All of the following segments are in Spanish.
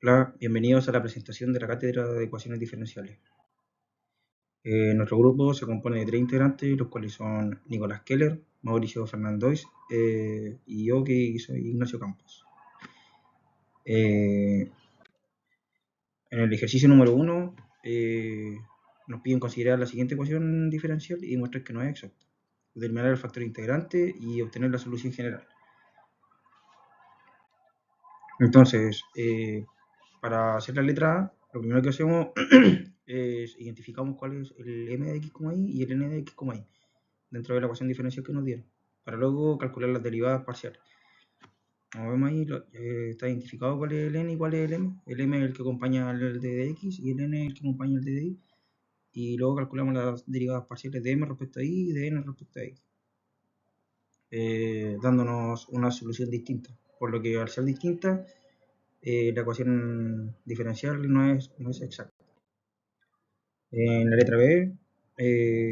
Hola, bienvenidos a la presentación de la Cátedra de Ecuaciones Diferenciales. Nuestro grupo se compone de 3 integrantes, los cuales son Nicolás Keller, Mauricio Fernández y yo, que soy Ignacio Campos. En el ejercicio número 1 nos piden considerar la siguiente ecuación diferencial y demostrar que no es exacta. Determinar el factor integrante y obtener la solución general. Entonces, para hacer la letra A, lo primero que hacemos es identificamos cuál es el m de x, y y el n de x, y dentro de la ecuación diferencial que nos dieron, para luego calcular las derivadas parciales. Como vemos ahí, está identificado cuál es el n y cuál es el m. El m es el que acompaña al d de x y el n es el que acompaña al d de y. Y luego calculamos las derivadas parciales de m respecto a y y de n respecto a x, dándonos una solución distinta. Por lo que al ser distinta, la ecuación diferencial no es exacta. En la letra B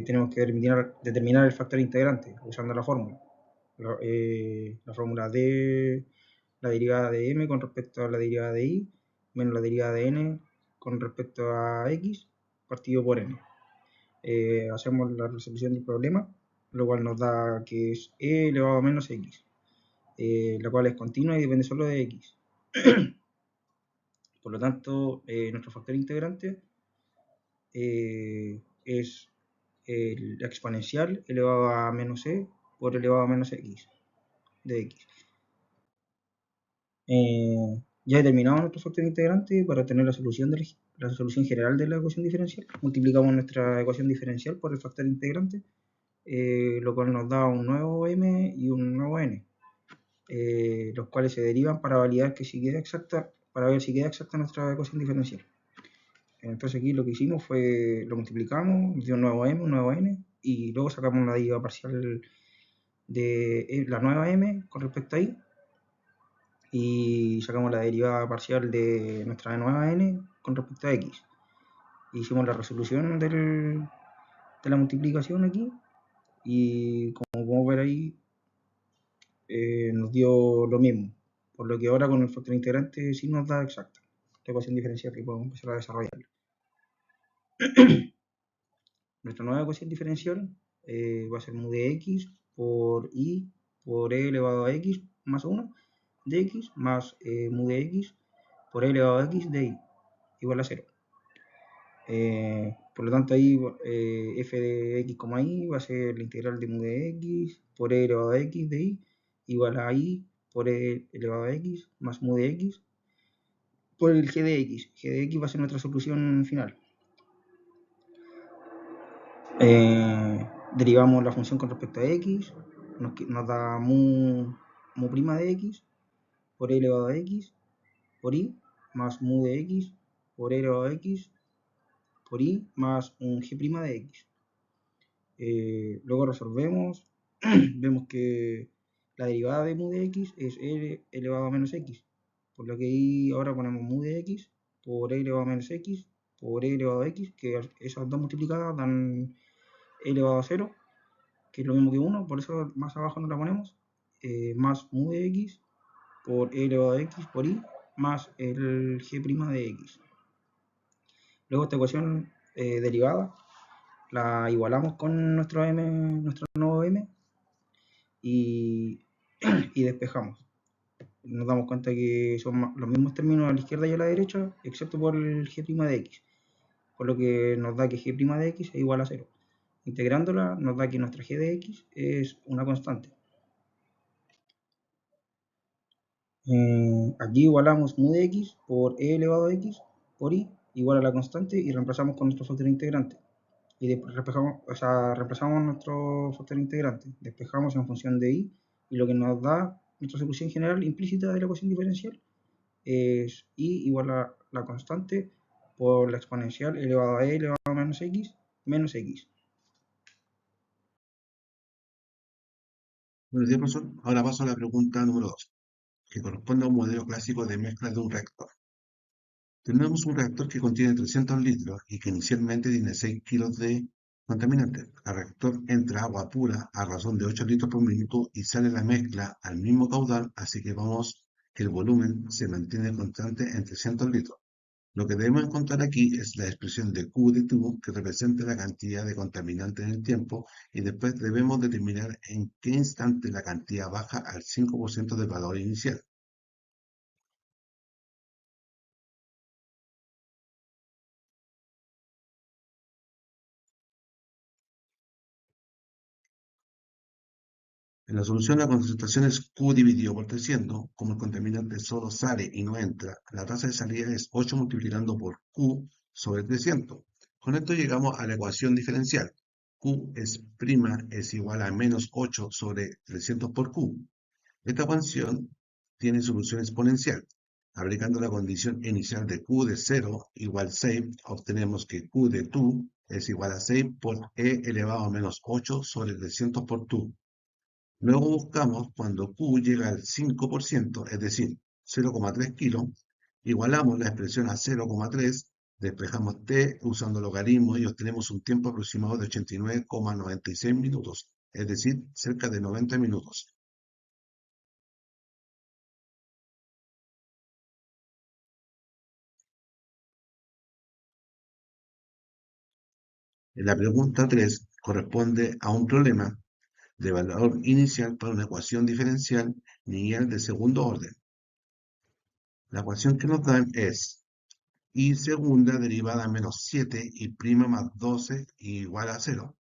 tenemos que determinar el factor integrante usando la fórmula. La fórmula de la derivada de m con respecto a la derivada de y menos la derivada de n con respecto a x partido por n. Hacemos la resolución del problema, lo cual nos da que es e elevado a menos x, la cual es continua y depende solo de x. Por lo tanto, nuestro factor integrante es la exponencial elevado a menos e por elevado a menos x de x. Ya determinamos nuestro factor integrante. Para obtener la solución general de la ecuación diferencial, multiplicamos nuestra ecuación diferencial por el factor integrante, lo cual nos da un nuevo m y un nuevo n, los cuales se derivan para validar que si queda exacta, para ver si queda exacta nuestra ecuación diferencial. Entonces aquí lo que hicimos fue, lo multiplicamos, nos dio un nuevo m, un nuevo n, y luego sacamos una derivada parcial de la nueva m con respecto a y, y sacamos la derivada parcial de nuestra nueva n con respecto a x. Hicimos la resolución de la multiplicación aquí, y como podemos ver ahí, nos dio lo mismo, por lo que ahora con el factor integrante sí nos da exacta la ecuación diferencial que podemos empezar a desarrollar. Nuestra nueva ecuación diferencial va a ser mu de x por y por e elevado a x más 1 de x más mu de x por e elevado a x de y igual a 0. Por lo tanto, ahí f de x, y va a ser la integral de mu de x por e elevado a x de y igual a y por e elevado a x más mu de x por el g de x. G de x va a ser nuestra solución final. Derivamos la función con respecto a x, nos da mu prima de x por e elevado a x por y más mu de x por e elevado a x por y más un g' de x. Luego resolvemos, vemos que la derivada de mu de x es e elevado a menos x, por lo que ahí ahora ponemos mu de x por e elevado a menos x por e elevado a x, que esas dos multiplicadas dan e elevado a 0, que es lo mismo que 1, por eso más abajo no la ponemos, más mu de x por e elevado a x por y más el g' de x. Luego esta ecuación derivada la igualamos con nuestro nuevo m, y, y despejamos. Nos damos cuenta que son los mismos términos a la izquierda y a la derecha, excepto por el g' de x, por lo que nos da que g' de x es igual a 0. Integrándola nos da que nuestra g de x es una constante. Aquí igualamos mu de x por e elevado a x por y igual a la constante, y reemplazamos con nuestro factor integrante. Y después reemplazamos nuestro factor integrante, despejamos en función de y lo que nos da nuestra solución general implícita de la ecuación diferencial es y igual a la constante por la exponencial elevado a e elevado a menos x. Buenos días, profesor. Ahora paso a la pregunta número 2, que corresponde a un modelo clásico de mezcla de un reactor. Tenemos un reactor que contiene 300 litros y que inicialmente tiene 6 kilos de contaminantes. Al reactor entra agua pura a razón de 8 litros por minuto y sale la mezcla al mismo caudal, así que vamos que el volumen se mantiene constante en 300 litros. Lo que debemos encontrar aquí es la expresión de Q de T, que representa la cantidad de contaminante en el tiempo, y después debemos determinar en qué instante la cantidad baja al 5% del valor inicial. En la solución la concentración es Q dividido por 300. Como el contaminante solo sale y no entra, la tasa de salida es 8 multiplicando por Q sobre 300. Con esto llegamos a la ecuación diferencial. Q es igual a menos 8 sobre 300 por Q. Esta ecuación tiene solución exponencial. Aplicando la condición inicial de Q de 0 igual 6, obtenemos que Q de tu es igual a 6 por E elevado a menos 8 sobre 300 por tu. Luego buscamos cuando Q llega al 5%, es decir, 0,3 kilos, igualamos la expresión a 0,3, despejamos t usando logaritmos y obtenemos un tiempo aproximado de 89,96 minutos, es decir, cerca de 90 minutos. La pregunta 3 corresponde a un problema de valor inicial para una ecuación diferencial lineal de segundo orden. La ecuación que nos dan es y segunda derivada menos 7 y prima más 12 igual a 0.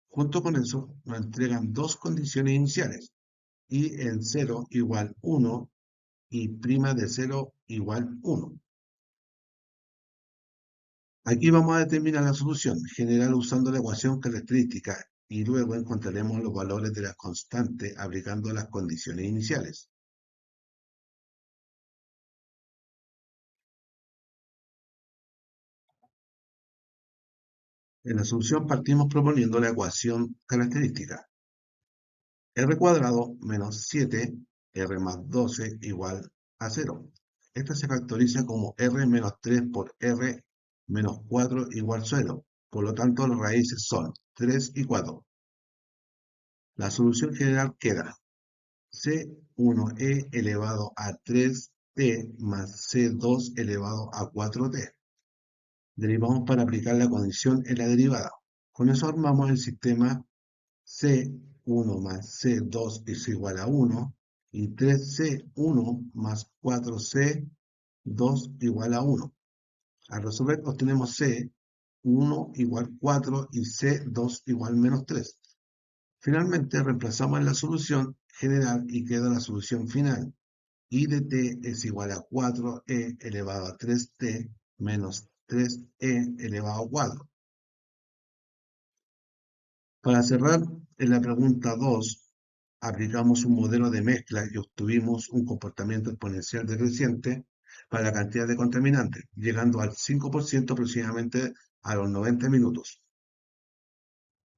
Junto con eso nos entregan dos condiciones iniciales, y en 0 igual 1 y prima de 0 igual 1. Aquí vamos a determinar la solución general usando la ecuación característica y luego encontraremos los valores de las constantes aplicando las condiciones iniciales. En la solución partimos proponiendo la ecuación característica. R cuadrado menos 7, R más 12 igual a 0. Esta se factoriza como R menos 3 por R menos 4 igual 0. Por lo tanto, las raíces son 3 y 4. La solución general queda C1e elevado a 3t más C2 elevado a 4t. Derivamos para aplicar la condición en la derivada. Con eso armamos el sistema C1 más C2 es igual a 1 y 3C1 más 4C2 igual a 1. Al resolver obtenemos C1 igual 4 y C2 igual menos 3. Finalmente reemplazamos en la solución general y queda la solución final. I de t es igual a 4e elevado a 3t menos 3e elevado a 4. Para cerrar, en la pregunta 2, aplicamos un modelo de mezcla y obtuvimos un comportamiento exponencial decreciente para la cantidad de contaminantes, llegando al 5% aproximadamente a los 90 minutos.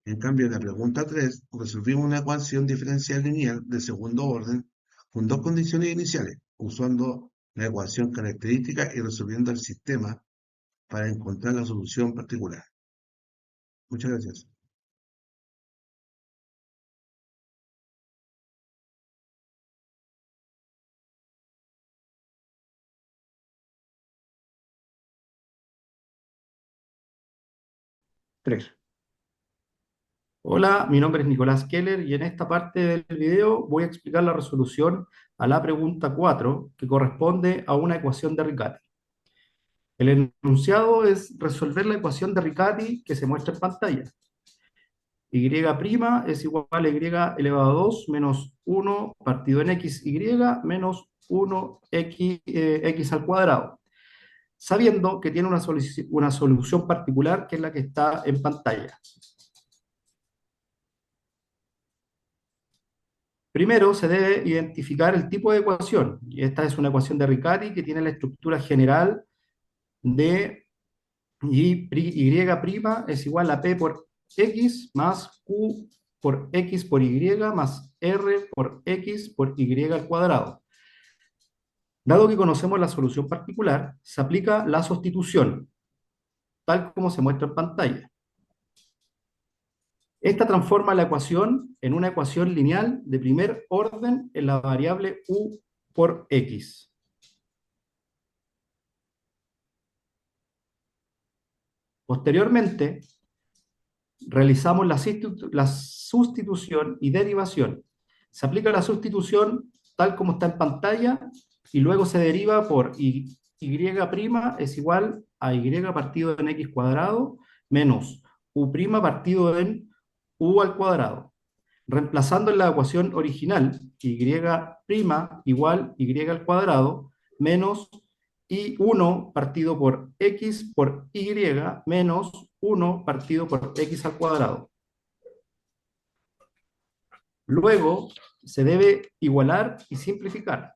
En cambio, en la pregunta 3, resolvimos una ecuación diferencial lineal de segundo orden con dos condiciones iniciales, usando la ecuación característica y resolviendo el sistema para encontrar la solución particular. Muchas gracias. Tres. Hola, mi nombre es Nicolás Keller y en esta parte del video voy a explicar la resolución a la pregunta 4, que corresponde a una ecuación de Riccati. El enunciado es resolver la ecuación de Riccati que se muestra en pantalla. Y' es igual a y elevado a 2 menos 1 partido en xy menos 1x x al cuadrado, sabiendo que tiene una solución particular que es la que está en pantalla. Primero se debe identificar el tipo de ecuación, y esta es una ecuación de Riccati que tiene la estructura general de y' es igual a p por x más q por x por y más r por x por y al cuadrado. Dado que conocemos la solución particular, se aplica la sustitución, tal como se muestra en pantalla. Esta transforma la ecuación en una ecuación lineal de primer orden en la variable u por X. Posteriormente, realizamos la sustitución y derivación. Se aplica la sustitución tal como está en pantalla y luego se deriva por y' es igual a y partido en x cuadrado menos u' partido en u al cuadrado. Reemplazando en la ecuación original y' igual y al cuadrado menos y1 partido por x por y menos 1 partido por x al cuadrado. Luego se debe igualar y simplificar.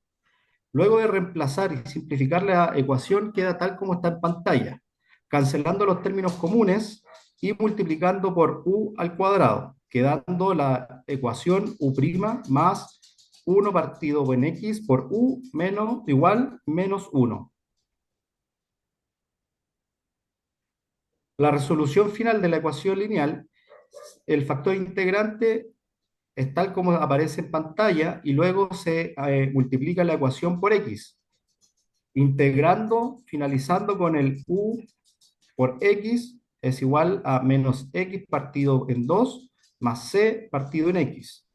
Luego de reemplazar y simplificar la ecuación queda tal como está en pantalla, cancelando los términos comunes y multiplicando por u al cuadrado, quedando la ecuación u' más 1 partido en x por u menos igual menos 1. La resolución final de la ecuación lineal, el factor integrante es tal como aparece en pantalla y luego se multiplica la ecuación por x, integrando, finalizando con el u por x es igual a menos x partido en 2 más c partido en x.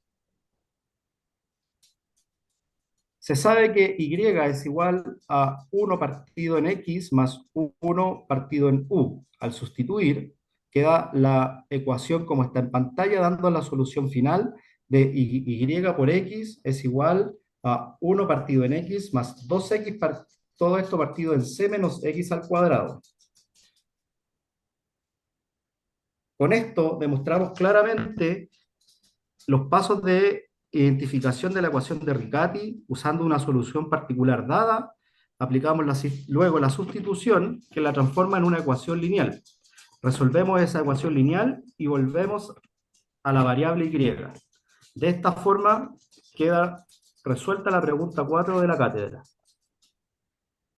Se sabe que y es igual a 1 partido en x más 1 partido en u. Al sustituir, queda la ecuación como está en pantalla, dando la solución final de y por x es igual a 1 partido en x más 2x, todo esto partido en c menos x al cuadrado. Con esto demostramos claramente los pasos de identificación de la ecuación de Riccati usando una solución particular dada, aplicamos luego la sustitución que la transforma en una ecuación lineal. Resolvemos esa ecuación lineal y volvemos a la variable y. De esta forma queda resuelta la pregunta 4 de la cátedra.